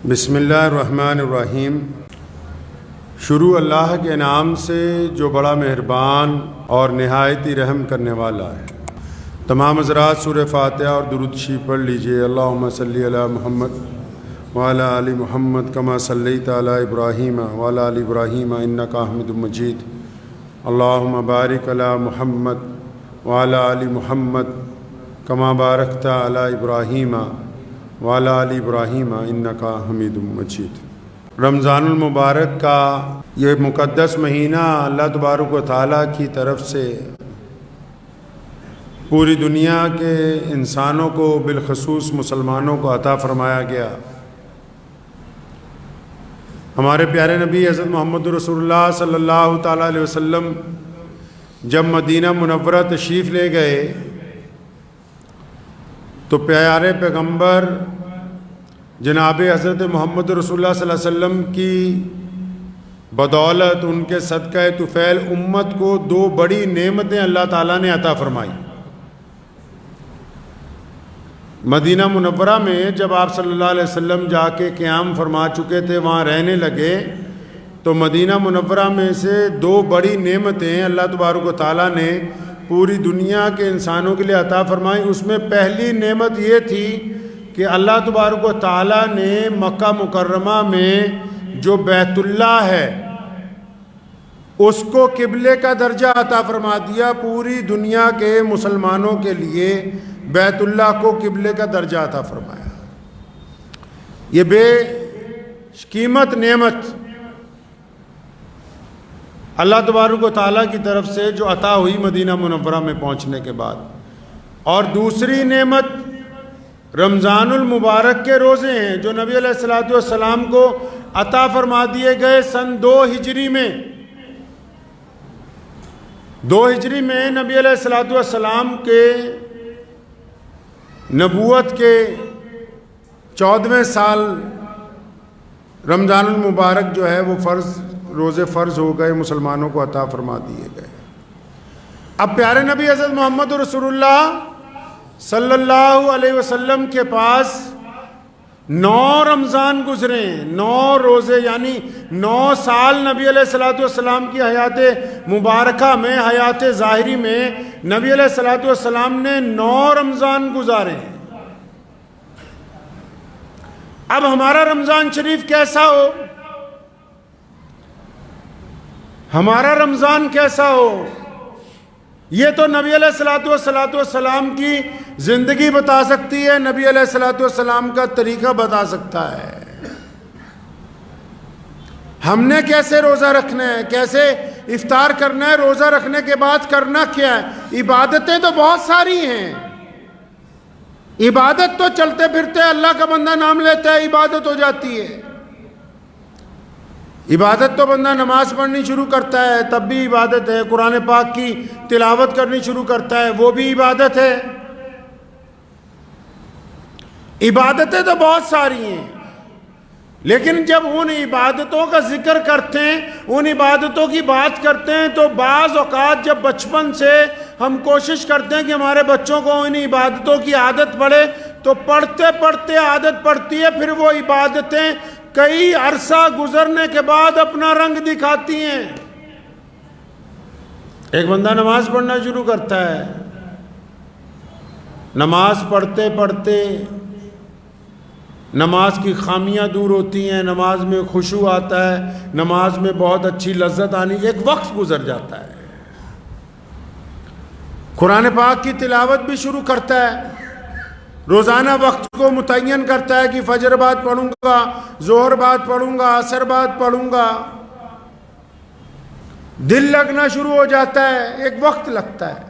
بسم اللہ الرحمن الرحیم۔ شروع اللہ کے نام سے جو بڑا مہربان اور نہایت ہی رحم کرنے والا ہے۔ تمام حضرات سورہ فاتحہ اور درود شریف پڑھ لیجئے۔ اللہم صلی علی محمد وعلی آل محمد کما صلیت علی ابراہیم وعلی آل ابراہیم انک حمید مجید۔ اللہم بارک علی محمد وعلی آل محمد کما بارکت علی ابراہیم وعلی آل ابراہیم انک حمید مجید۔ رمضان المبارک کا یہ مقدس مہینہ اللہ تبارک و تعالیٰ کی طرف سے پوری دنیا کے انسانوں کو بالخصوص مسلمانوں کو عطا فرمایا گیا۔ ہمارے پیارے نبی حضرت محمد رسول اللہ صلی اللہ تعالیٰ علیہ وسلم جب مدینہ منورہ تشریف لے گئے تو پیارے پیغمبر جناب حضرت محمد رسول اللہ صلی اللہ علیہ وسلم کی بدولت ان کے صدقہ طفیل امت کو دو بڑی نعمتیں اللہ تعالیٰ نے عطا فرمائی۔ مدینہ منورہ میں جب آپ صلی اللہ علیہ وسلم جا کے قیام فرما چکے تھے، وہاں رہنے لگے، تو مدینہ منورہ میں سے دو بڑی نعمتیں اللہ تبارک و تعالیٰ نے پوری دنیا کے انسانوں کے لیے عطا فرمائی۔ اس میں پہلی نعمت یہ تھی کہ اللہ تبارک و تعالیٰ نے مکہ مکرمہ میں جو بیت اللہ ہے اس کو قبلے کا درجہ عطا فرما دیا۔ پوری دنیا کے مسلمانوں کے لیے بیت اللہ کو قبلے کا درجہ عطا فرمایا۔ یہ بے قیمت نعمت اللہ تبارک و تعالیٰ کی طرف سے جو عطا ہوئی مدینہ منورہ میں پہنچنے کے بعد۔ اور دوسری نعمت رمضان المبارک کے روزے ہیں جو نبی علیہ الصلوۃ والسلام کو عطا فرما دیے گئے سن 2 ہجری میں۔ 2 ہجری میں نبی علیہ الصلوۃ والسلام کے نبوت کے 14ویں سال رمضان المبارک جو ہے وہ روزے فرض ہو گئے، مسلمانوں کو عطا فرما دیے گئے۔ اب پیارے نبی حضرت محمد رسول اللہ صلی اللہ علیہ وسلم کے پاس 9 رمضان گزرے، 9 روزے، یعنی 9 سال نبی علیہ الصلوۃ والسلام کی حیات مبارکہ میں، حیات ظاہری میں نبی علیہ الصلوۃ والسلام نے 9 رمضان گزارے۔ اب ہمارا رمضان شریف کیسا ہو؟ ہمارا رمضان کیسا ہو؟ یہ تو نبی علیہ الصلوۃ والسلام کی زندگی بتا سکتی ہے، نبی علیہ الصلوۃ والسلام کا طریقہ بتا سکتا ہے۔ ہم نے کیسے روزہ رکھنا ہے، کیسے افطار کرنا ہے، روزہ رکھنے کے بعد کرنا کیا ہے۔ عبادتیں تو بہت ساری ہیں۔ عبادت تو چلتے پھرتے اللہ کا بندہ نام لیتا ہے عبادت ہو جاتی ہے۔ عبادت تو بندہ نماز پڑھنی شروع کرتا ہے تب بھی عبادت ہے، قرآن پاک کی تلاوت کرنی شروع کرتا ہے وہ بھی عبادت ہے۔ عبادتیں تو بہت ساری ہیں، لیکن جب ان عبادتوں کا ذکر کرتے ہیں، ان عبادتوں کی بات کرتے ہیں، تو بعض اوقات جب بچپن سے ہم کوشش کرتے ہیں کہ ہمارے بچوں کو ان عبادتوں کی عادت پڑے، تو پڑھتے پڑھتے عادت پڑتی ہے، پھر وہ عبادتیں کئی عرصہ گزرنے کے بعد اپنا رنگ دکھاتی ہیں۔ ایک بندہ نماز پڑھنا شروع کرتا ہے، نماز پڑھتے پڑھتے نماز کی خامیاں دور ہوتی ہیں، نماز میں خشوع آتا ہے، نماز میں بہت اچھی لذت آنی، ایک وقت گزر جاتا ہے۔ قرآن پاک کی تلاوت بھی شروع کرتا ہے، روزانہ وقت کو متعین کرتا ہے کہ فجر بعد پڑھوں گا، ظہر بعد پڑھوں گا، عصر بعد پڑھوں گا۔ دل لگنا شروع ہو جاتا ہے، ایک وقت لگتا ہے۔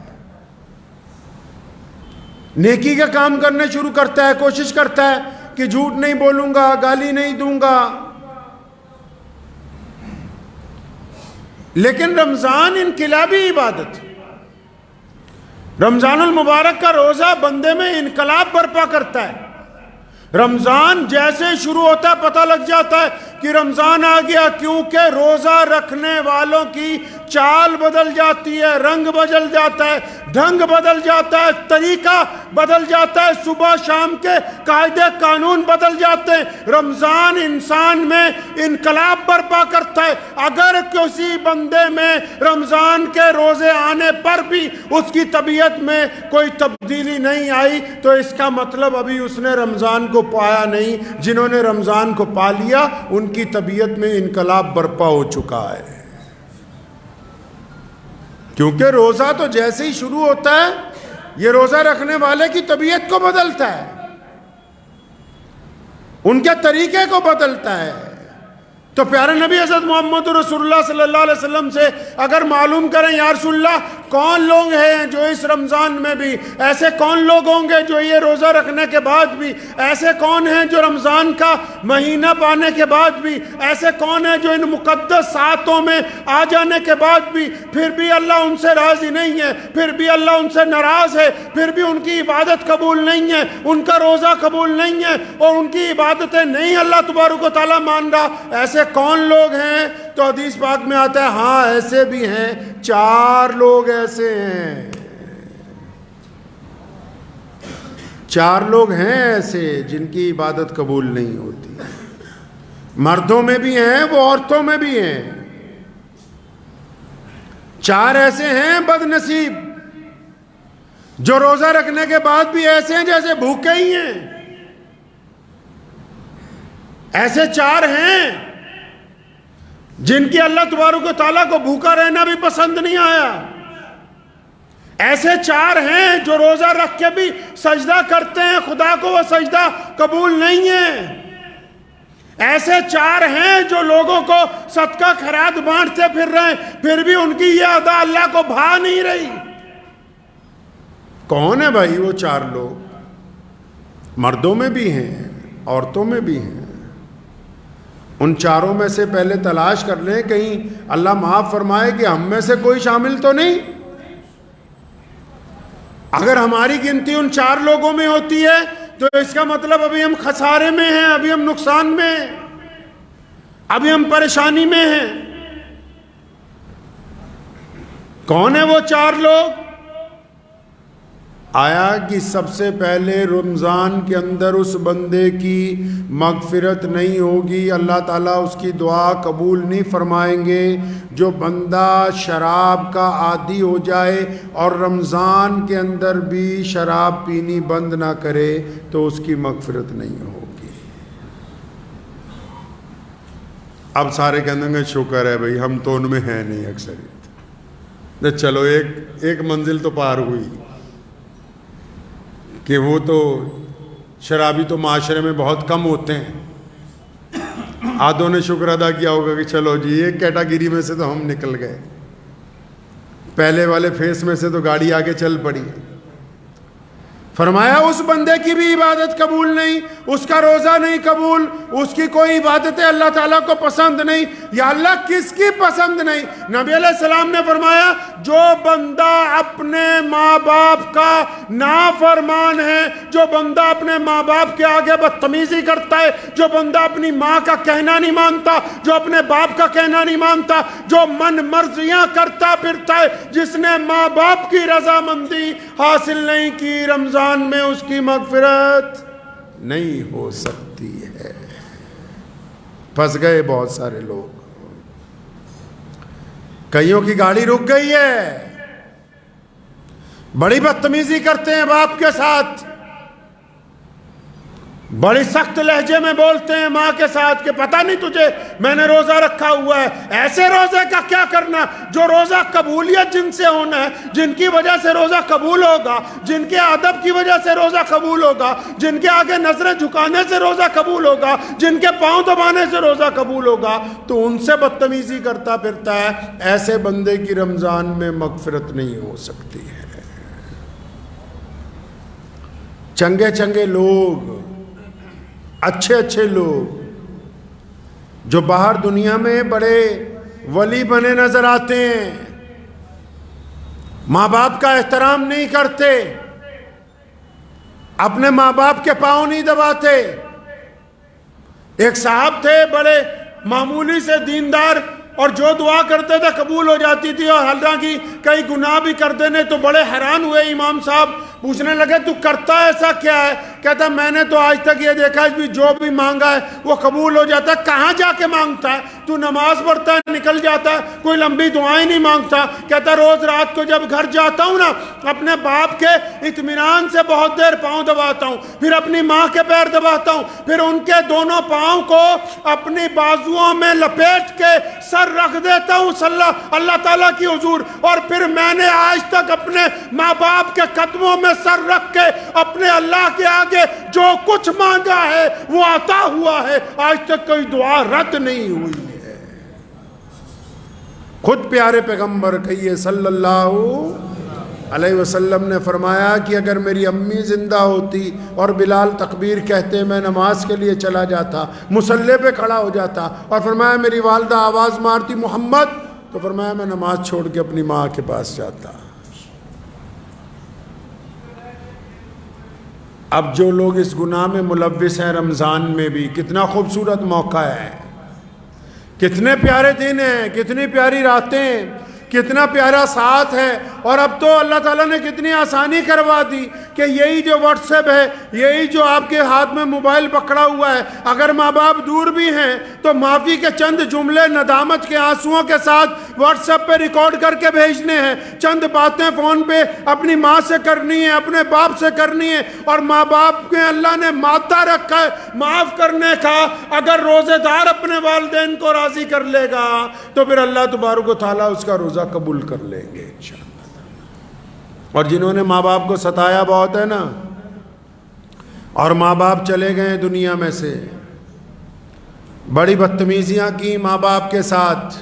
نیکی کا کام کرنے شروع کرتا ہے، کوشش کرتا ہے کہ جھوٹ نہیں بولوں گا، گالی نہیں دوں گا۔ لیکن رمضان انقلابی عبادت، رمضان المبارک کا روزہ بندے میں انقلاب برپا کرتا ہے۔ رمضان جیسے شروع ہوتا ہے پتہ لگ جاتا ہے کہ رمضان آ گیا، کیونکہ روزہ رکھنے والوں کی چال بدل جاتی ہے، رنگ بدل جاتا ہے، ڈھنگ بدل جاتا ہے، طریقہ بدل جاتا ہے، صبح شام کے قاعدے قانون بدل جاتے ہیں۔ رمضان انسان میں انقلاب برپا کرتا ہے۔ اگر کسی بندے میں رمضان کے روزے آنے پر بھی اس کی طبیعت میں کوئی تبدیلی نہیں آئی تو اس کا مطلب ابھی اس نے رمضان کو پایا نہیں۔ جنہوں نے رمضان کو پا لیا ان کی طبیعت میں انقلاب برپا ہو چکا ہے، کیونکہ روزہ تو جیسے ہی شروع ہوتا ہے یہ روزہ رکھنے والے کی طبیعت کو بدلتا ہے، ان کے طریقے کو بدلتا ہے۔ تو پیارے نبی حضرت محمد رسول اللہ صلی اللہ علیہ وسلم سے اگر معلوم کریں یا رسول اللہ کون لوگ ہیں جو اس رمضان میں بھی، ایسے کون لوگ ہوں گے جو یہ روزہ رکھنے کے بعد بھی، ایسے کون ہیں جو رمضان کا مہینہ پانے کے بعد بھی، ایسے کون ہیں جو ان مقدس ساعتوں میں آ جانے کے بعد بھی پھر بھی اللہ ان سے راضی نہیں ہے، پھر بھی اللہ ان سے ناراض ہے، پھر بھی ان کی عبادت قبول نہیں ہے، ان کا روزہ قبول نہیں ہے اور ان کی عبادتیں نہیں اللہ تبارک و تعالیٰ مان رہا، ایسے کون لوگ ہیں؟ تو حدیث پاک میں آتا ہے ہاں ایسے بھی ہیں، 4 لوگ ایسے ہیں، 4 لوگ ہیں ایسے جن کی عبادت قبول نہیں ہوتی، مردوں میں بھی ہیں وہ عورتوں میں بھی ہیں۔ 4 ایسے ہیں بد نصیب جو روزہ رکھنے کے بعد بھی ایسے ہیں جیسے بھوکے ہی ہیں۔ ایسے 4 ہیں جن کی اللہ تبارک و تعالیٰ کو بھوکا رہنا بھی پسند نہیں آیا۔ ایسے 4 ہیں جو روزہ رکھ کے بھی سجدہ کرتے ہیں، خدا کو وہ سجدہ قبول نہیں ہے۔ ایسے 4 ہیں جو لوگوں کو صدقہ خیرات بانٹتے پھر رہے ہیں، پھر بھی ان کی یہ ادا اللہ کو بھا نہیں رہی۔ کون ہے بھائی وہ 4 لوگ؟ مردوں میں بھی ہیں، عورتوں میں بھی ہیں۔ ان 4 میں سے پہلے تلاش کر لیں کہیں اللہ معاف فرمائے کہ ہم میں سے کوئی شامل تو نہیں۔ اگر ہماری گنتی ان 4 لوگوں میں ہوتی ہے تو اس کا مطلب ابھی ہم خسارے میں ہیں، ابھی ہم نقصان میں ہیں، ابھی ہم پریشانی میں ہیں۔ کون ہے وہ 4 لوگ؟ آیا کہ سب سے پہلے رمضان کے اندر اس بندے کی مغفرت نہیں ہوگی، اللہ تعالیٰ اس کی دعا قبول نہیں فرمائیں گے۔ جو بندہ شراب کا عادی ہو جائے اور رمضان کے اندر بھی شراب پینی بند نہ کرے تو اس کی مغفرت نہیں ہوگی۔ اب سارے کہنے گے شکر ہے بھائی ہم تو ان میں ہیں نہیں اکثریت، چلو ایک منزل تو پار ہوئی کہ وہ تو شرابی تو معاشرے میں بہت کم ہوتے ہیں۔ آدھوں نے شکر ادا کیا ہوگا کہ چلو جی ایک کیٹاگری میں سے تو ہم نکل گئے، پہلے والے فیس میں سے تو گاڑی آگے چل پڑی۔ فرمایا اس بندے کی بھی عبادت قبول نہیں، اس کا روزہ نہیں قبول، اس کی کوئی عبادتیں اللہ تعالیٰ کو پسند نہیں۔ یا اللہ کس کی پسند نہیں؟ نبی علیہ السلام نے فرمایا جو بندہ اپنے ماں باپ کا نافرمان ہے، جو بندہ اپنے ماں باپ کے آگے بدتمیزی کرتا ہے، جو بندہ اپنی ماں کا کہنا نہیں مانتا، جو اپنے باپ کا کہنا نہیں مانتا، جو من مرضیاں کرتا پھرتا ہے، جس نے ماں باپ کی رضامندی حاصل نہیں کی، رمضان میں اس کی مغفرت نہیں ہو سکتی ہے۔ پھنس گئے بہت سارے لوگ، کئیوں کی گاڑی رک گئی ہے، بڑی بدتمیزی کرتے ہیں باپ کے ساتھ، بڑی سخت لہجے میں بولتے ہیں ماں کے ساتھ کہ پتہ نہیں تجھے میں نے روزہ رکھا ہوا ہے۔ ایسے روزے کا کیا کرنا جو روزہ قبولیت جن سے ہونا ہے، جن کی وجہ سے روزہ قبول ہوگا، جن کے ادب کی وجہ سے روزہ قبول ہوگا، جن کے آگے نظریں جھکانے سے روزہ قبول ہوگا، جن کے پاؤں دبانے سے روزہ قبول ہوگا، تو ان سے بدتمیزی کرتا پھرتا ہے۔ ایسے بندے کی رمضان میں مغفرت نہیں ہو سکتی ہے۔ چنگے چنگے لوگ، اچھے اچھے لوگ جو باہر دنیا میں بڑے ولی بنے نظر آتے ہیں، ماں باپ کا احترام نہیں کرتے، اپنے ماں باپ کے پاؤں نہیں دباتے۔ ایک صاحب تھے بڑے معمولی سے دیندار اور جو دعا کرتے تھے قبول ہو جاتی تھی، اور حالانکہ کئی گناہ بھی کر دینے تو بڑے حیران ہوئے امام صاحب، پوچھنے لگے تو کرتا ایسا کیا ہے؟ کہتا میں نے تو آج تک یہ دیکھا ہے جو بھی مانگا ہے وہ قبول ہو جاتا ہے۔ کہاں جا کے مانگتا ہے؟ تو نماز پڑھتا ہے نکل جاتا ہے، کوئی لمبی دعائیں نہیں مانگتا۔ کہتا روز رات کو جب گھر جاتا ہوں نا، اپنے باپ کے اطمینان سے بہت دیر پاؤں دباتا ہوں، پھر اپنی ماں کے پیر دباتا ہوں، پھر ان کے دونوں پاؤں کو اپنی بازوؤں میں لپیٹ کے سر رکھ دیتا ہوں اللہ تعالیٰ کی حضور، اور پھر میں نے آج تک اپنے ماں باپ کے قدموں میں سر رکھ کے اپنے اللہ کے آگے جو کچھ مانگا ہے وہ عطا ہوا ہے، آج تک کوئی دعا رد نہیں ہوئی ہے۔ خود پیارے پیغمبر کہیے صلی اللہ علیہ وسلم نے فرمایا کہ اگر میری امی زندہ ہوتی اور بلال تکبیر کہتے میں نماز کے لیے چلا جاتا، مصلی پہ کھڑا ہو جاتا، اور فرمایا میری والدہ آواز مارتی محمد، تو فرمایا میں نماز چھوڑ کے اپنی ماں کے پاس جاتا۔ اب جو لوگ اس گناہ میں ملوث ہیں، رمضان میں بھی کتنا خوبصورت موقع ہے، کتنے پیارے دن ہیں، کتنی پیاری راتیں، کتنا پیارا ساتھ ہے، اور اب تو اللہ تعالیٰ نے کتنی آسانی کروا دی کہ یہی جو واٹس ایپ ہے، یہی جو آپ کے ہاتھ میں موبائل پکڑا ہوا ہے، اگر ماں باپ دور بھی ہیں تو معافی کے چند جملے ندامت کے آنسوؤں کے ساتھ واٹس ایپ پہ ریکارڈ کر کے بھیجنے ہیں، چند باتیں فون پہ اپنی ماں سے کرنی ہے، اپنے باپ سے کرنی ہے، اور ماں باپ کے اللہ نے مادہ رکھا ہے معاف کرنے کا۔ اگر روزے دار اپنے والدین کو راضی کر لے گا تو پھر اللہ تبارک و تعالیٰ اس کا روزہ قبول کر لیں گے انشاءاللہ۔ اور جنہوں نے ماں باپ کو ستایا بہت ہے نا، اور ماں باپ چلے گئے دنیا میں سے، بڑی بدتمیزیاں کی ماں باپ کے ساتھ،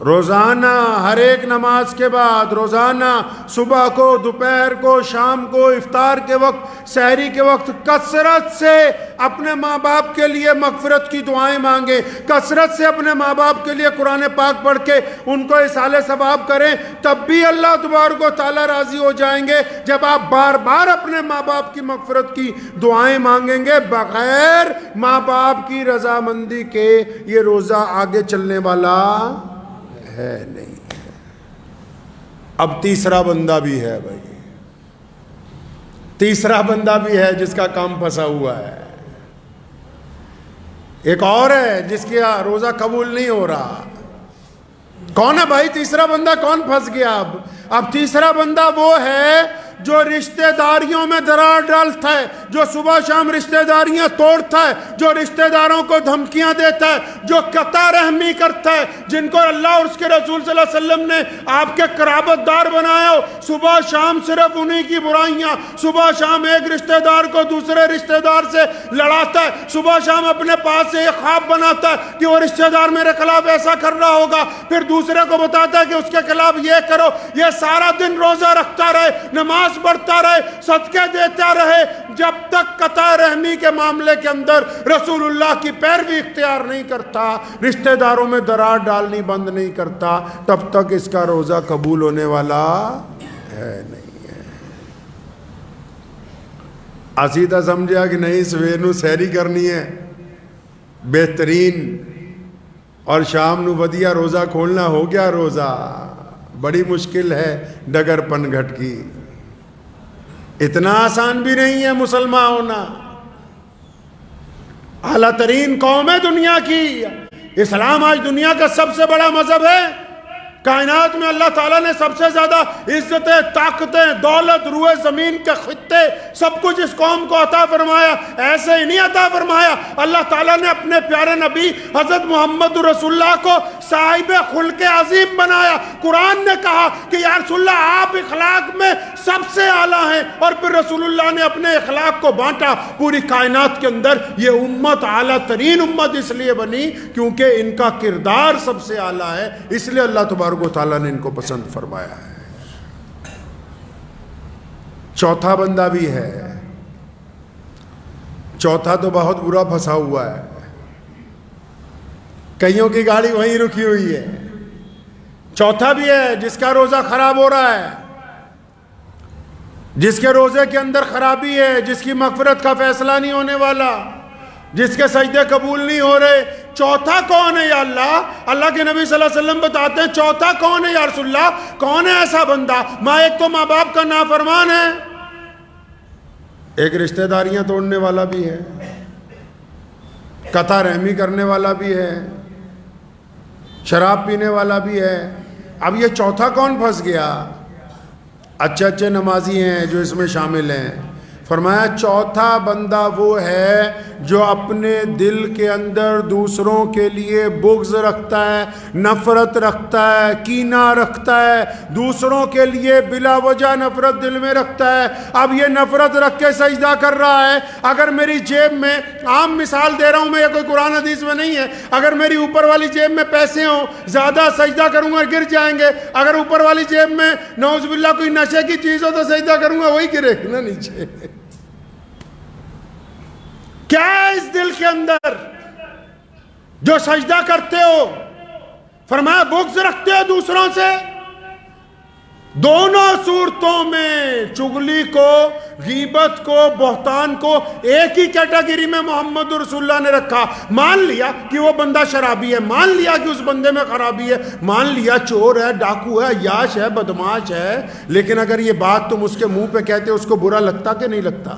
روزانہ ہر ایک نماز کے بعد، روزانہ صبح کو، دوپہر کو، شام کو، افطار کے وقت، سحری کے وقت کثرت سے اپنے ماں باپ کے لیے مغفرت کی دعائیں مانگیں، کثرت سے اپنے ماں باپ کے لیے قرآن پاک پڑھ کے ان کو اصالِ ثواب کریں، تب بھی اللہ تبارک و تعالیٰ راضی ہو جائیں گے جب آپ بار بار اپنے ماں باپ کی مغفرت کی دعائیں مانگیں گے۔ بغیر ماں باپ کی رضامندی کے یہ روزہ آگے چلنے والا ہے نہیں۔ اب تیسرا بندہ بھی ہے بھائی، تیسرا بندہ بھی ہے جس کا کام پھنسا ہوا ہے۔ ایک اور ہے جس کا روزہ قبول نہیں ہو رہا۔ کون ہے بھائی تیسرا بندہ؟ کون پھنس گیا؟ اب تیسرا بندہ وہ ہے جو رشتہ داریوں میں درار ڈالتا ہے، جو صبح شام رشتہ داریاں توڑتا ہے، جو رشتہ داروں کو دھمکیاں دیتا ہے، جو قطع رحمی کرتا ہے، جن کو اللہ اور اس کے رسول صلی اللہ علیہ وسلم نے آپ کے قرابت دار بنایا ہو، صبح شام صرف انہی کی برائیاں، صبح شام ایک رشتہ دار کو دوسرے رشتہ دار سے لڑاتا ہے، صبح شام اپنے پاس سے ایک خواب بناتا ہے کہ وہ رشتہ دار میرے خلاف ایسا کر رہا ہوگا، پھر دوسرے کو بتاتا ہے کہ اس کے خلاف یہ کرو، یہ سارا دن روزہ رکھتا رہے، نماز پڑھتا رہے، صدقے دیتا رہے، جب تک قطع رحمی کے معاملے کے اندر رسول اللہ کی پیروی اختیار نہیں کرتا، رشتہ داروں میں درار ڈالنی بند نہیں کرتا، تب تک اس کا روزہ قبول ہونے والا ہے نہیں ہے۔ اسی طرح سمجھا کہ نہیں سویر نو سحری کرنی ہے بہترین، اور شام نو ودیا روزہ کھولنا، ہو گیا روزہ۔ بڑی مشکل ہے ڈگر پن گھٹ کی، اتنا آسان بھی نہیں ہے مسلمان ہونا۔ اعلیٰ ترین قوم ہے دنیا کی، اسلام آج دنیا کا سب سے بڑا مذہب ہے، کائنات میں اللہ تعالیٰ نے سب سے زیادہ عزتیں، طاقتیں، دولت، روئے زمین کے خطے، سب کچھ اس قوم کو عطا فرمایا۔ ایسے ہی نہیں عطا فرمایا، اللہ تعالیٰ نے اپنے پیارے نبی حضرت محمد رسول اللہ کو صاحب خلق عظیم بنایا۔ قرآن نے کہا کہ یا رسول اللہ آپ اخلاق میں سب سے اعلیٰ ہیں، اور پھر رسول اللہ نے اپنے اخلاق کو بانٹا پوری کائنات کے اندر۔ یہ امت اعلیٰ ترین امت اس لیے بنی کیونکہ ان کا کردار سب سے اعلیٰ ہے، اس لیے اللہ تبارک و تعالیٰ نے ان کو پسند فرمایا ہے۔ چوتھا بندہ بھی ہے، چوتھا تو بہت برا پھنسا ہوا ہے، کئیوں کی گاڑی وہیں رکی ہوئی ہے۔ چوتھا بھی ہے جس کا روزہ خراب ہو رہا ہے، جس کے روزے کے اندر خرابی ہے، جس کی مغفرت کا فیصلہ نہیں ہونے والا، جس کے سجدے قبول نہیں ہو رہے، چوتھا کون ہے یا اللہ؟ اللہ کے نبی صلی اللہ علیہ وسلم بتاتے ہیں چوتھا کون ہے یا رسول اللہ؟ کون ہے ایسا بندہ؟ ایک تو ماں باپ کا نافرمان ہے، ایک رشتہ داریاں توڑنے والا بھی ہے، قطع رحمی کرنے والا بھی ہے، شراب پینے والا بھی ہے۔ اب یہ چوتھا کون پھنس گیا؟ اچھے نمازی ہیں جو اس میں شامل ہیں۔ فرمایا چوتھا بندہ وہ ہے جو اپنے دل کے اندر دوسروں کے لیے بغض رکھتا ہے، نفرت رکھتا ہے، کینہ رکھتا ہے، دوسروں کے لیے بلا وجہ نفرت دل میں رکھتا ہے۔ اب یہ نفرت رکھ کے سجدہ کر رہا ہے۔ اگر میری جیب میں، عام مثال دے رہا ہوں میں، یہ کوئی قرآن حدیث میں نہیں ہے، اگر میری اوپر والی جیب میں پیسے ہوں، زیادہ سجدہ کروں گا گر جائیں گے۔ اگر اوپر والی جیب میں نعوذ باللہ کوئی نشے کی چیز ہو تو سجدہ کروں گا وہی گرے نا نیچے۔ کیا ہے اس دل کے اندر جو سجدہ کرتے ہو؟ فرمایا بغض رکھتے ہو دوسروں سے۔ دونوں صورتوں میں، چغلی کو، غیبت کو، بہتان کو ایک ہی کیٹیگری میں محمد رسول اللہ نے رکھا۔ مان لیا کہ وہ بندہ شرابی ہے، مان لیا کہ اس بندے میں خرابی ہے، مان لیا چور ہے، ڈاکو ہے، عیاش ہے، بدماش ہے، لیکن اگر یہ بات تم اس کے منہ پہ کہتے اس کو برا لگتا کہ نہیں لگتا؟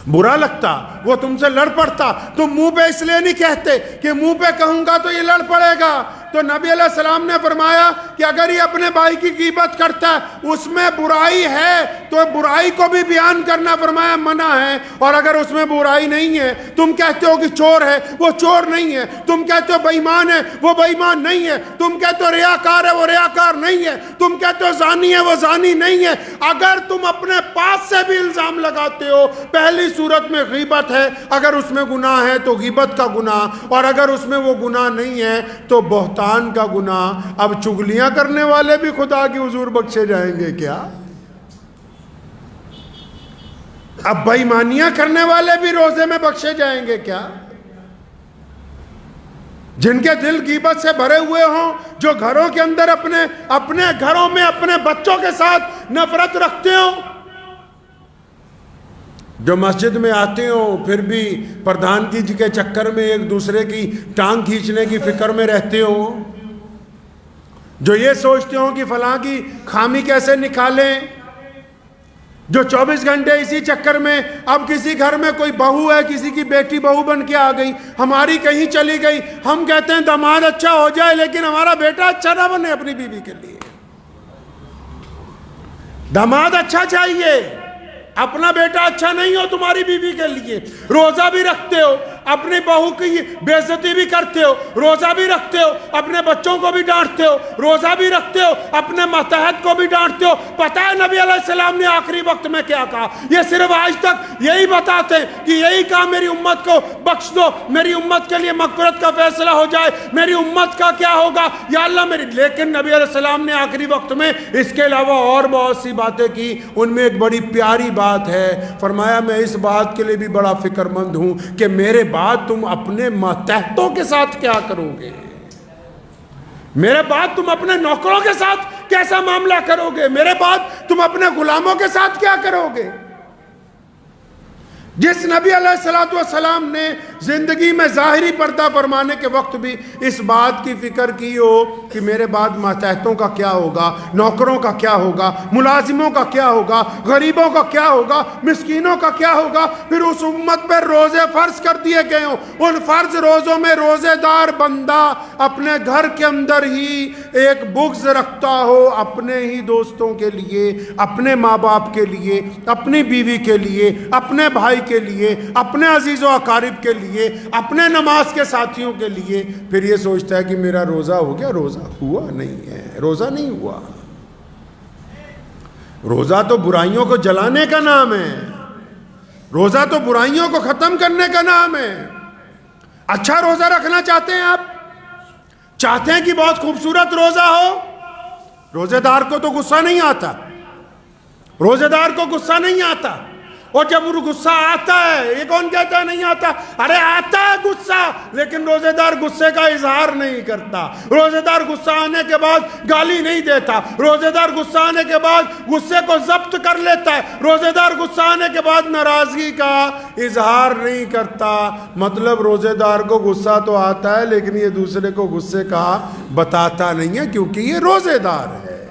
برا لگتا، وہ تم سے لڑ پڑتا۔ تم منہ پہ اس لیے نہیں کہتے کہ منہ پہ کہوں گا تو یہ لڑ پڑے گا۔ تو نبی علیہ السلام نے فرمایا کہ اگر یہ اپنے بھائی کی غیبت کرتا ہے، اس میں برائی ہے تو برائی کو بھی بیان کرنا فرمایا منع ہے، اور اگر اس میں برائی نہیں ہے، تم کہتے ہو کہ چور ہے، وہ چور نہیں ہے، تم کہتے ہو بے ایمان ہے، وہ بے ایمان نہیں ہے، تم کہتے ہو ریاکار ہے، وہ ریاکار نہیں ہے، تم کہتے ہو زانی ہے، وہ زانی نہیں ہے، اگر تم اپنے پاس سے بھی الزام لگاتے ہو، پہلی صورت میں غیبت ہے، اگر اس میں گناہ ہے تو غیبت کا گناہ، اور اگر اس میں وہ گناہ نہیں ہے تو بہتان کا گناہ۔ اب چغلیاں کرنے والے بھی خدا کی حضور بخشے جائیں گے کیا؟ اب بے ایمانیاں کرنے والے بھی روزے میں بخشے جائیں گے کیا؟ جن کے دل غیبت سے بھرے ہوئے ہوں، جو گھروں کے اندر اپنے گھروں میں اپنے بچوں کے ساتھ نفرت رکھتے ہوں، جو مسجد میں آتے ہوں پھر بھی پردھان جی کے چکر میں ایک دوسرے کی ٹانگ کھینچنے کی فکر میں رہتے ہوں، جو یہ سوچتے ہوں کہ فلاں کی خامی کیسے نکالیں، جو 24 گھنٹے اسی چکر میں، اب کسی گھر میں کوئی بہو ہے، کسی کی بیٹی بہو بن کے آ گئی، ہماری کہیں چلی گئی، ہم کہتے ہیں داماد اچھا ہو جائے لیکن ہمارا بیٹا اچھا نہ بنے اپنی بیوی کے لیے۔ داماد اچھا چاہیے، اپنا بیٹا اچھا نہیں ہو تمہاری بیوی کے لیے۔ روزہ بھی رکھتے ہو، اپنی بہو کی بے عزتی بھی کرتے ہو، روزہ بھی رکھتے ہو، اپنے بچوں کو بھی ڈانٹتے ہو، روزہ بھی رکھتے ہو، اپنے ماتحت کو بھی ڈانٹتے ہو۔ پتہ ہے نبی علیہ السلام نے آخری وقت میں کیا کہا؟ یہ صرف آج تک یہی بتاتے ہیں کہ یہی کہا میری امت کو بخش دو، میری امت کے لیے مغفرت کا فیصلہ ہو جائے، میری امت کا کیا ہوگا یا اللہ میری۔ لیکن نبی علیہ السلام نے آخری وقت میں اس کے علاوہ اور بہت سی باتیں کی، ان میں ایک بڑی پیاری بات ہے، فرمایا میں اس بات کے لیے بھی بڑا فکر مند ہوں کہ میرے بعد تم اپنے ماتحتوں کے ساتھ کیا کرو گے، میرے بعد تم اپنے نوکروں کے ساتھ کیسا معاملہ کرو گے، میرے بعد تم اپنے غلاموں کے ساتھ کیا کرو گے۔ جس نبی علیہ السلام نے زندگی میں ظاہری پردہ فرمانے کے وقت بھی اس بات کی فکر کی ہو کہ میرے بعد ماتحتوں کا کیا ہوگا، نوکروں کا کیا ہوگا، ملازموں کا کیا ہوگا، غریبوں کا کیا ہوگا، مسکینوں کا کیا ہوگا، پھر اس امت پر روزے فرض کر دیے گئے ہوں، ان فرض روزوں میں روزے دار بندہ اپنے گھر کے اندر ہی ایک بغض رکھتا ہو اپنے ہی دوستوں کے لیے، اپنے ماں باپ کے لیے، اپنی بیوی کے لیے، اپنے بھائی کے لیے، اپنے عزیز و اقارب کے لیے، اپنے نماز کے ساتھیوں کے لیے، پھر یہ سوچتا ہے کہ میرا روزہ ہو گیا۔ روزہ ہوا نہیں ہے، روزہ نہیں ہوا۔ روزہ تو برائیوں کو جلانے کا نام ہے، روزہ تو برائیوں کو ختم کرنے کا نام ہے۔ اچھا روزہ رکھنا چاہتے ہیں آپ، چاہتے ہیں کہ بہت خوبصورت روزہ ہو، روزے دار کو تو غصہ نہیں آتا، روزے دار کو غصہ نہیں آتا، اور جب وہ غصہ آتا ہے، یہ کون کہتا ہے نہیں آتا؟ ارے آتا ہے غصہ، لیکن روزے دار غصے کا اظہار نہیں کرتا، روزے دار غصہ آنے کے بعد گالی نہیں دیتا، روزے دار غصہ آنے کے بعد غصے کو ضبط کر لیتا ہے، روزے دار غصہ آنے کے بعد ناراضگی کا اظہار نہیں کرتا۔ مطلب روزے دار کو غصہ تو آتا ہے لیکن یہ دوسرے کو غصے کا بتاتا نہیں ہے، کیونکہ یہ روزے دار ہے۔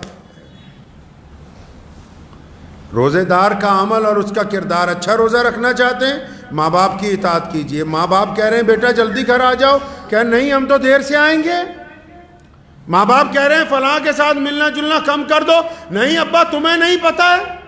روزے دار کا عمل اور اس کا کردار اچھا، روزہ رکھنا چاہتے ہیں ماں باپ کی اطاعت کیجئے۔ ماں باپ کہہ رہے ہیں بیٹا جلدی گھر آ جاؤ، کہ نہیں ہم تو دیر سے آئیں گے۔ ماں باپ کہہ رہے ہیں فلاں کے ساتھ ملنا جلنا کم کر دو، نہیں ابا تمہیں نہیں پتہ ہے۔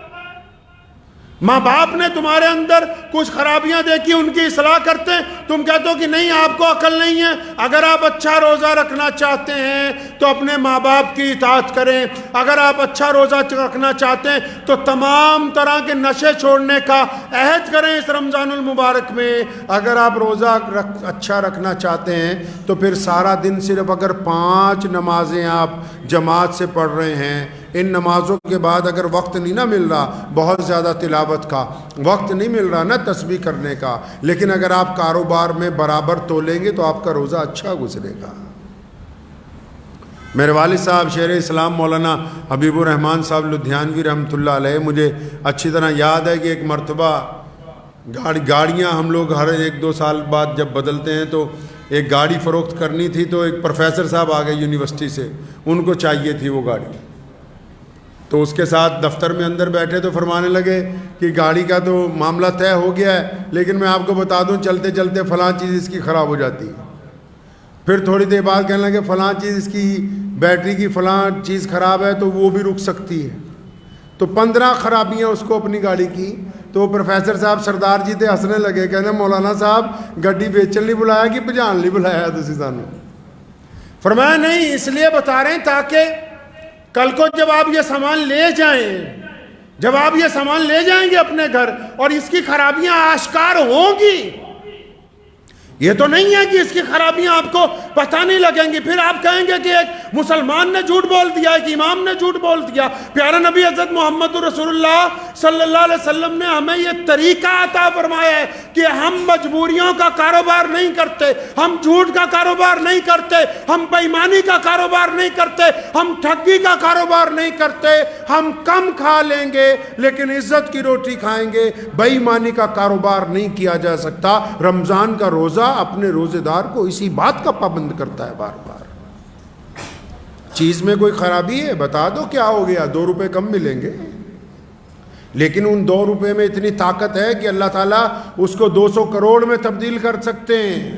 ماں باپ نے تمہارے اندر کچھ خرابیاں دیکھی، ان کی اصلاح کرتے ہیں، تم کہتے ہو کہ نہیں آپ کو عقل نہیں ہے۔ اگر آپ اچھا روزہ رکھنا چاہتے ہیں تو اپنے ماں باپ کی اطاعت کریں، اگر آپ اچھا روزہ رکھنا چاہتے ہیں تو تمام طرح کے نشے چھوڑنے کا عہد کریں اس رمضان المبارک میں۔ اگر آپ روزہ اچھا رکھنا چاہتے ہیں تو پھر سارا دن صرف اگر 5 نمازیں آپ جماعت سے پڑھ رہے ہیں، ان نمازوں کے بعد اگر وقت نہیں نہ مل رہا بہت زیادہ تلاوت کا، وقت نہیں مل رہا نہ تسبیح کرنے کا، لیکن اگر آپ کاروبار میں برابر تولیں گے تو آپ کا روزہ اچھا گزرے گا۔ میرے والد صاحب شیر اسلام مولانا حبیب الرحمان صاحب لدھیانوی رحمۃ اللہ علیہ، مجھے اچھی طرح یاد ہے کہ ایک مرتبہ گاڑیاں ہم لوگ ہر 1-2 سال بعد جب بدلتے ہیں تو ایک گاڑی فروخت کرنی تھی، تو ایک پروفیسر صاحب آ گئے یونیورسٹی سے، ان کو چاہیے تھی وہ گاڑی، تو اس کے ساتھ دفتر میں اندر بیٹھے تو فرمانے لگے کہ گاڑی کا تو معاملہ طے ہو گیا ہے، لیکن میں آپ کو بتا دوں چلتے چلتے فلاں چیز اس کی خراب ہو جاتی ہے۔ پھر تھوڑی دیر بعد کہنے لگے فلاں چیز اس کی بیٹری کی فلاں چیز خراب ہے تو وہ بھی رک سکتی ہے۔ تو 15 خرابیاں اس کو اپنی گاڑی کی۔ تو وہ پروفیسر صاحب سردار جی تھے، ہنسنے لگے، کہنے مولانا صاحب گڈی بیچن نہیں بلایا کہ بجان نہیں بلایا تسی سانوں؟ فرمایا نہیں، اس لیے بتا رہے ہیں تاکہ کل کو جب آپ یہ سامان لے جائیں، جب آپ یہ سامان لے جائیں گے اپنے گھر اور اس کی خرابیاں آشکار ہوں گی، یہ تو نہیں ہے کہ اس کی خرابیاں آپ کو پتہ نہیں لگیں گی، پھر آپ کہیں گے کہ ایک مسلمان نے جھوٹ بول دیا، ایک امام نے جھوٹ بول دیا۔ پیارا نبی حضرت محمد رسول اللہ صلی اللہ علیہ وسلم نے ہمیں یہ طریقہ عطا فرمایا ہے کہ ہم مجبوریوں کا کاروبار نہیں کرتے، ہم جھوٹ کا کاروبار نہیں کرتے، ہم بے ایمانی کا کاروبار نہیں کرتے، ہم ٹھگی کا کاروبار نہیں کرتے، ہم کم کھا لیں گے لیکن عزت کی روٹی کھائیں گے۔ بے ایمانی کا کاروبار نہیں کیا جا سکتا۔ رمضان کا روزہ اپنے روزے دار کو اسی بات کا پابند کرتا ہے، بار بار چیز میں کوئی خرابی ہے بتا دو کیا ہو گیا، 2 روپے کم ملیں گے، لیکن ان 2 روپے میں اتنی طاقت ہے کہ اللہ تعالیٰ اس کو 200 کروڑ میں تبدیل کر سکتے ہیں۔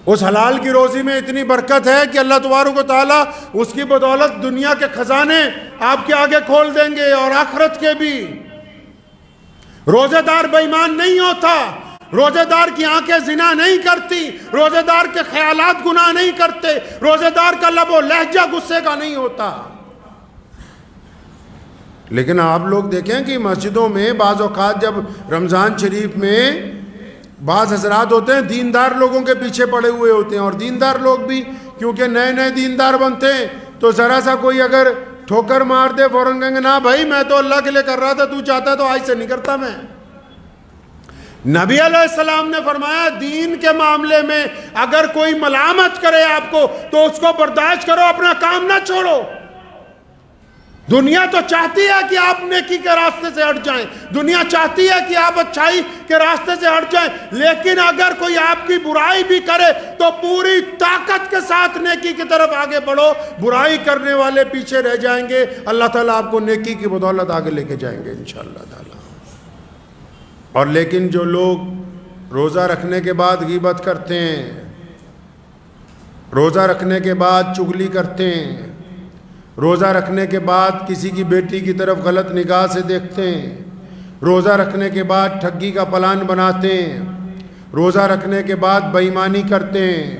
اس حلال کی روزی میں اتنی برکت ہے کہ اللہ تبارک و تعالیٰ اس کی بدولت دنیا کے خزانے آپ کے آگے کھول دیں گے اور آخرت کے بھی۔ روزے دار بے ایمان نہیں ہوتا، روزے دار کی آنکھیں زنا نہیں کرتی، روزے دار کے خیالات گناہ نہیں کرتے، روزے دار کا لب و لہجہ غصے کا نہیں ہوتا۔ لیکن آپ لوگ دیکھیں کہ مسجدوں میں بعض اوقات جب رمضان شریف میں بعض حضرات ہوتے ہیں دیندار لوگوں کے پیچھے پڑے ہوئے ہوتے ہیں، اور دیندار لوگ بھی کیونکہ نئے نئے دیندار بنتے ہیں تو ذرا سا کوئی اگر ٹھوکر مار دے فوراً کہیں گے نا بھائی میں تو اللہ کے لیے کر رہا تھا، تو چاہتا تو آج سے نہیں کرتا میں۔ نبی علیہ السلام نے فرمایا دین کے معاملے میں اگر کوئی ملامت کرے آپ کو تو اس کو برداشت کرو، اپنا کام نہ چھوڑو۔ دنیا تو چاہتی ہے کہ آپ نیکی کے راستے سے ہٹ جائیں، دنیا چاہتی ہے کہ آپ اچھائی کے راستے سے ہٹ جائیں، لیکن اگر کوئی آپ کی برائی بھی کرے تو پوری طاقت کے ساتھ نیکی کی طرف آگے بڑھو۔ برائی کرنے والے پیچھے رہ جائیں گے، اللہ تعالیٰ آپ کو نیکی کی بدولت آگے لے کے جائیں گے انشاءاللہ تعالیٰ۔ اور لیکن جو لوگ روزہ رکھنے کے بعد غیبت کرتے ہیں، روزہ رکھنے کے بعد چغلی کرتے ہیں، روزہ رکھنے کے بعد کسی کی بیٹی کی طرف غلط نگاہ سے دیکھتے ہیں، روزہ رکھنے کے بعد ٹھگی کا پلان بناتے ہیں، روزہ رکھنے کے بعد بے ایمانی کرتے ہیں،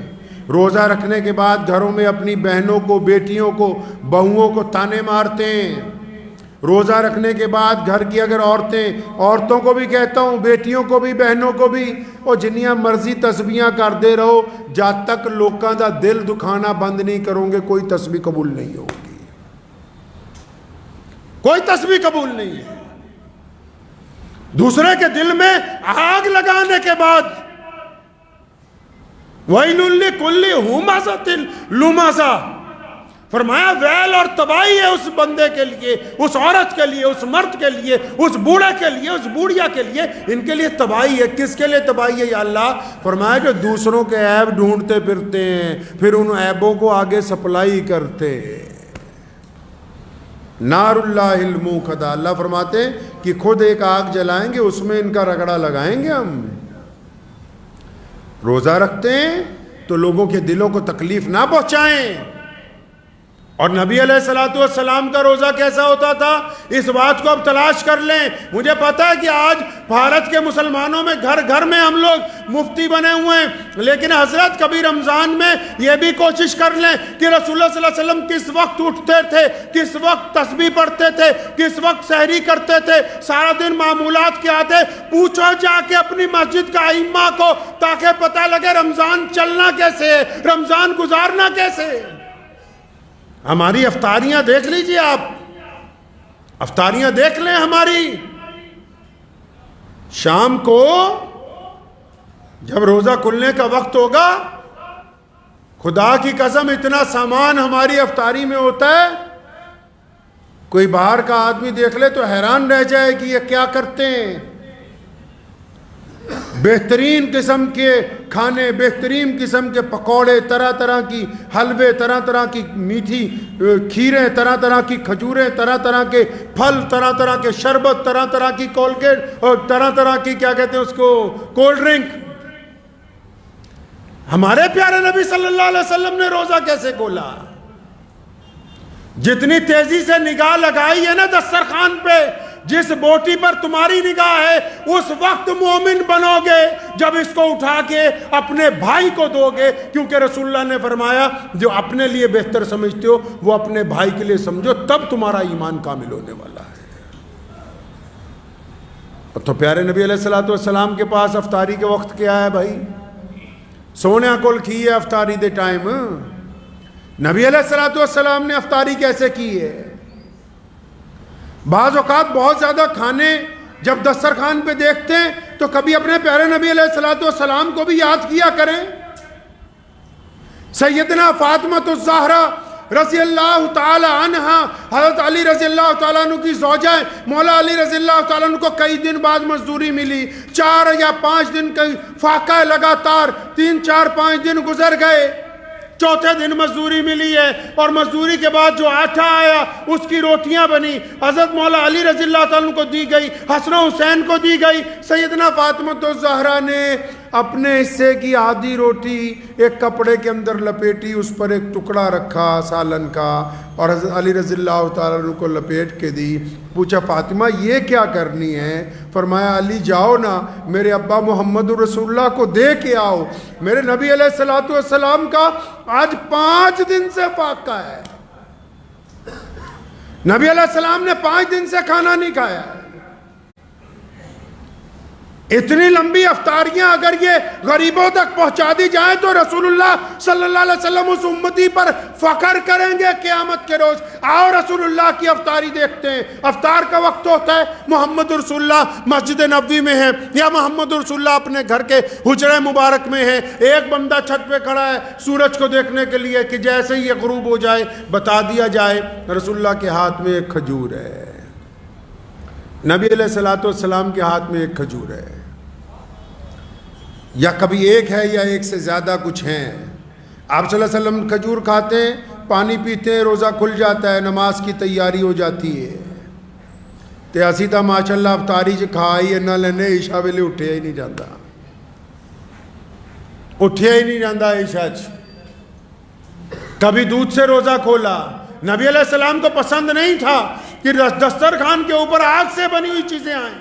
روزہ رکھنے کے بعد گھروں میں اپنی بہنوں کو، بیٹیوں کو، بہوؤں کو تانے مارتے ہیں، روزہ رکھنے کے بعد گھر کی اگر عورتوں کو بھی کہتا ہوں، بیٹیوں کو بھی، بہنوں کو بھی، اور جنیاں مرضی تسبیحاں کرتے رہو، جب تک لوکاں دا دل دکھانا بند نہیں کرو گے کوئی تسبیح قبول نہیں ہوگی، کوئی تسبیح قبول نہیں ہے۔ دوسرے کے دل میں آگ لگانے کے بعد وَيْلٌ لِكُلِّ ہُمَزَةٍ لُمَزَةٍ، فرمایا ویل اور تباہی ہے اس بندے کے لیے، اس عورت کے لیے، اس مرد کے لیے، اس بوڑھے کے لیے، اس بوڑھیا کے لیے، ان کے لیے تباہی ہے۔ کس کے لیے تباہی ہے یا اللہ؟ فرمایا جو دوسروں کے عیب ڈھونڈتے پھرتے ہیں، پھر ان عیبوں کو آگے سپلائی کرتے۔ نار اللہ الموقدہ، اللہ فرماتے ہیں کہ خود ایک آگ جلائیں گے، اس میں ان کا رگڑا لگائیں گے ہم۔ روزہ رکھتے ہیں تو لوگوں کے دلوں کو تکلیف نہ پہنچائیں۔ اور نبی علیہ السلام کا روزہ کیسا ہوتا تھا، اس بات کو اب تلاش کر لیں۔ مجھے پتا ہے کہ آج بھارت کے مسلمانوں میں گھر گھر میں ہم لوگ مفتی بنے ہوئے ہیں، لیکن حضرت کبھی رمضان میں یہ بھی کوشش کر لیں کہ رسول اللہ صلی اللہ علیہ وسلم کس وقت اٹھتے تھے، کس وقت تسبیح پڑھتے تھے، کس وقت سحری کرتے تھے، سارا دن معمولات کیا تھے۔ پوچھو جا کے اپنی مسجد کا ائمہ کو، تاکہ پتہ لگے رمضان چلنا کیسے ہے، رمضان گزارنا کیسے ہے۔ ہماری افطاریاں دیکھ لیجئے، آپ افطاریاں دیکھ لیں ہماری۔ شام کو جب روزہ کھلنے کا وقت ہوگا، خدا کی قسم اتنا سامان ہماری افطاری میں ہوتا ہے، کوئی باہر کا آدمی دیکھ لے تو حیران رہ جائے کہ یہ کیا کرتے ہیں۔ بہترین قسم کے کھانے، بہترین قسم کے پکوڑے، طرح طرح کی حلوے، طرح طرح کی میٹھی کھیریں، طرح طرح کی کھجوریں، طرح طرح کے پھل، طرح طرح کے شربت، طرح طرح کی کولگیٹ اور طرح طرح کی کیا کہتے ہیں اس کو، کولڈ ڈرنک۔ ہمارے پیارے نبی صلی اللہ علیہ وسلم نے روزہ کیسے کھولا؟ جتنی تیزی سے نگاہ لگائی ہے نا دسترخوان پہ، جس بوٹی پر تمہاری نگاہ ہے، اس وقت مومن بنو گے جب اس کو اٹھا کے اپنے بھائی کو دو گے، کیونکہ رسول اللہ نے فرمایا جو اپنے لیے بہتر سمجھتے ہو وہ اپنے بھائی کے لیے سمجھو، تب تمہارا ایمان کامل ہونے والا ہے۔ تو پیارے نبی علیہ السلام کے پاس افطاری کے وقت کیا ہے بھائی؟ سونے کول کی ہے افطاری دے ٹائم۔ نبی علیہ السلام نے افطاری کیسے کی ہے؟ بعض اوقات بہت زیادہ کھانے جب دسترخوان پہ دیکھتے ہیں تو کبھی اپنے پیارے نبی علیہ السلام کو بھی یاد کیا کریں۔ سیدنا فاطمہ الزہرا رضی اللہ تعالی عنہ، حضرت علی رضی اللہ تعالیٰ عنہ کی زوجہ، مولا علی رضی اللہ تعالیٰ عنہ کو کئی دن بعد مزدوری ملی، 4 یا 5 دن کا فاقہ لگاتار، 3 4 5 دن گزر گئے، چوتھے دن مزدوری ملی ہے، اور مزدوری کے بعد جو آٹا آیا اس کی روٹیاں بنی، حضرت مولا علی رضی اللہ تعالیٰ عنہ کو دی گئی، حسن و حسین کو دی گئی۔ سیدنا فاطمہ الزہرا نے اپنے حصے کی آدھی روٹی ایک کپڑے کے اندر لپیٹی، اس پر ایک ٹکڑا رکھا سالن کا، اور حضرت علی رضی اللہ تعالیٰ عنہ کو لپیٹ کے دی۔ پوچھا فاطمہ یہ کیا کرنی ہے؟ فرمایا علی جاؤ نا میرے ابا محمد رسول اللہ کو دے کے آؤ، میرے نبی علیہ السلام کا آج 5 دن سے فاقہ ہے، نبی علیہ السلام نے 5 دن سے کھانا نہیں کھایا ہے۔ اتنی لمبی افطاریاں اگر یہ غریبوں تک پہنچا دی جائیں تو رسول اللہ صلی اللہ علیہ وسلم اس امتی پر فخر کریں گے قیامت کے روز۔ آؤ رسول اللہ کی افطاری دیکھتے ہیں۔ افطار کا وقت ہوتا ہے، محمد رسول اللہ مسجد نبوی میں ہے یا محمد رسول اللہ اپنے گھر کے حجرہ مبارک میں ہے، ایک بندہ چھت پہ کھڑا ہے سورج کو دیکھنے کے لیے کہ جیسے ہی یہ غروب ہو جائے بتا دیا جائے رسول اللہ کے ہاتھ میں ایک کھجور ہے، نبی علیہ السلام کے ہاتھ میں ایک کھجور ہے، یا کبھی ایک ہے یا ایک سے زیادہ کچھ ہیں۔ آپ صلی اللہ علیہ وسلم کھجور کھاتے ہیں، پانی پیتے ہیں، روزہ کھل جاتا ہے، نماز کی تیاری ہو جاتی ہے۔ تے اسی تا ماشاءاللہ افطاری چ کھائی نہ لینے، عشاء ویلے اٹھیا ہی نہیں جاتا، اٹھیا ہی نہیں جاتا عشاء چ۔ کبھی دودھ سے روزہ کھولا، نبی علیہ السلام کو پسند نہیں تھا کہ دسترخوان کے اوپر آگ سے بنی ہوئی چیزیں آئیں۔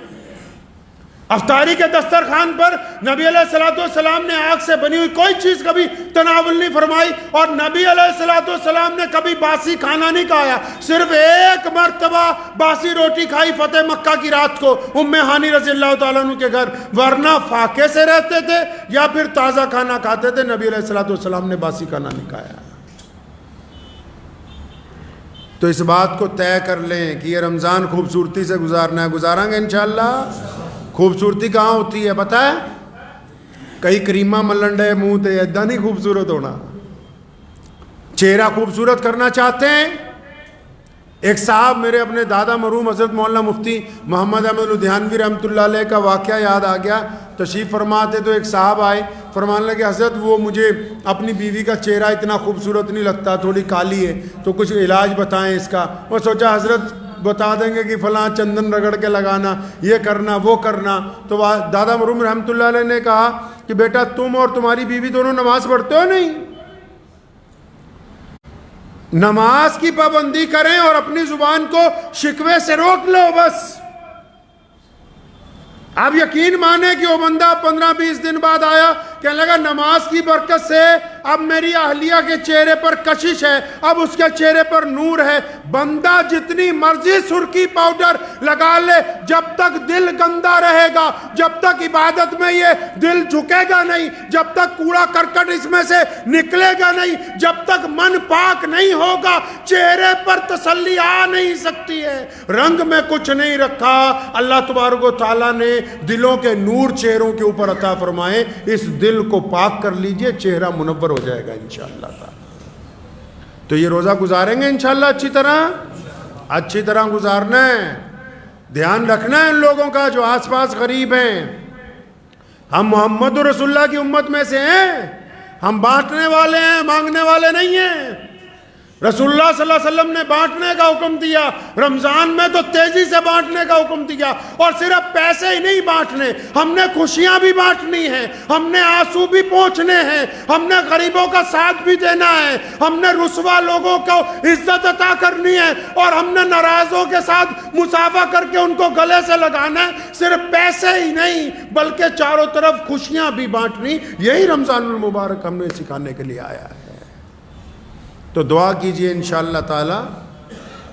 افطاری کے دسترخوان پر نبی علیہ السلام نے آگ سے بنی ہوئی کوئی چیز کبھی تناول نہیں فرمائی، اور نبی علیہ السلام نے کبھی باسی کھانا نہیں کھایا، صرف ایک مرتبہ باسی روٹی کھائی فتح مکہ کی رات کو ام ہانی رضی اللہ تعالیٰ عنہ کے گھر، ورنہ فاقے سے رہتے تھے یا پھر تازہ کھانا کھاتے تھے۔ نبی علیہ السلام نے باسی کھانا نہیں کھایا۔ تو اس بات کو طے کر لیں کہ یہ رمضان خوبصورتی سے گزارنا ہے، گزاریں گے انشاءاللہ۔ خوبصورتی کہاں ہوتی ہے پتہ ہے؟ کئی کریمہ ملن ڈے منہ تے ایدہ نہیں خوبصورت ہونا. چہرہ خوبصورت کرنا چاہتے ہیں. ایک صاحب میرے اپنے دادا مرحوم حضرت مولانا مفتی محمد احمد لدھیانوی رحمۃ اللہ علیہ کا واقعہ یاد آ گیا. تشریف فرماتے تو ایک صاحب آئے, فرمانے لگے حضرت وہ مجھے اپنی بیوی کا چہرہ اتنا خوبصورت نہیں لگتا, تھوڑی کالی ہے, تو کچھ علاج بتائیں اس کا. وہ سوچا حضرت بتا دیں گے کہ فلاں چندن رگڑ کے لگانا, یہ کرنا وہ کرنا. تو دادا مرحوم رحمۃ اللہ علیہ نے کہا کہ بیٹا تم اور تمہاری بیوی دونوں نماز پڑھتے ہو نہیں؟ نماز کی پابندی کریں اور اپنی زبان کو شکوے سے روک لو بس. آپ یقین مانیں کہ وہ بندہ 15-20 دن بعد آیا, کہنے لگا نماز کی برکت سے اب میری اہلیہ کے چہرے پر کشش ہے, اب اس کے چہرے پر نور ہے. بندہ جتنی مرضی سرخی پاؤڈر لگا لے, جب تک دل گندا رہے گا, جب تک عبادت میں یہ دل جھکے گا نہیں, جب تک کوڑا کرکٹ اس میں سے نکلے گا نہیں, جب تک من پاک نہیں ہوگا, چہرے پر تسلی آ نہیں سکتی ہے. رنگ میں کچھ نہیں رکھا, اللہ تبارک و تعالیٰ نے دلوں کے نور چہروں کے اوپر عطا فرمائے. اس دل کو پاک کر لیجئے, چہرہ منور ہو جائے گا انشاءاللہ تعالی. تو یہ روزہ گزاریں گے انشاءاللہ اچھی طرح گزارنا ہے. دھیان رکھنا ہے ان لوگوں کا جو آس پاس غریب ہیں. ہم محمد رسول اللہ کی امت میں سے ہیں, ہم بانٹنے والے ہیں, مانگنے والے نہیں ہیں. رسول اللہ صلی اللہ علیہ وسلم نے بانٹنے کا حکم دیا, رمضان میں تو تیزی سے بانٹنے کا حکم دیا. اور صرف پیسے ہی نہیں بانٹنے, ہم نے خوشیاں بھی بانٹنی ہیں, ہم نے آنسو بھی پہنچنے ہیں, ہم نے غریبوں کا ساتھ بھی دینا ہے, ہم نے رسوا لوگوں کو عزت عطا کرنی ہے, اور ہم نے ناراضوں کے ساتھ مصافحہ کر کے ان کو گلے سے لگانا ہے. صرف پیسے ہی نہیں بلکہ چاروں طرف خوشیاں بھی بانٹنی. یہی رمضان المبارک ہم نے سکھانے کے لیے آیا ہے. تو دعا کیجئے انشاءاللہ تعالی.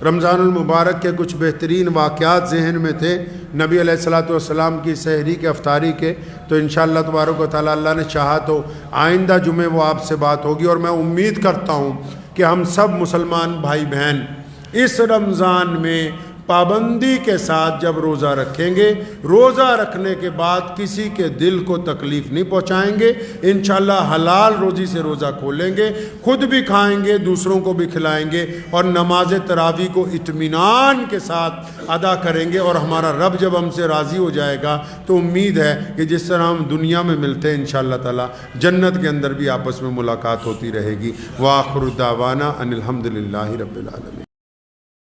رمضان المبارک کے کچھ بہترین واقعات ذہن میں تھے نبی علیہ الصلوۃ والسلام کی سحری کے افطاری کے, تو انشاءاللہ تبارک و تعالی اللہ نے چاہا تو آئندہ جمعے وہ آپ سے بات ہوگی. اور میں امید کرتا ہوں کہ ہم سب مسلمان بھائی بہن اس رمضان میں پابندی کے ساتھ جب روزہ رکھیں گے, روزہ رکھنے کے بعد کسی کے دل کو تکلیف نہیں پہنچائیں گے. انشاءاللہ حلال روزی سے روزہ کھولیں گے, خود بھی کھائیں گے, دوسروں کو بھی کھلائیں گے, اور نماز تراویح کو اطمینان کے ساتھ ادا کریں گے. اور ہمارا رب جب ہم سے راضی ہو جائے گا تو امید ہے کہ جس طرح ہم دنیا میں ملتے ہیں انشاءاللہ تعالی جنت کے اندر بھی آپس میں ملاقات ہوتی رہے گی. وآخر دعوانا ان الحمدللہ رب العالمین.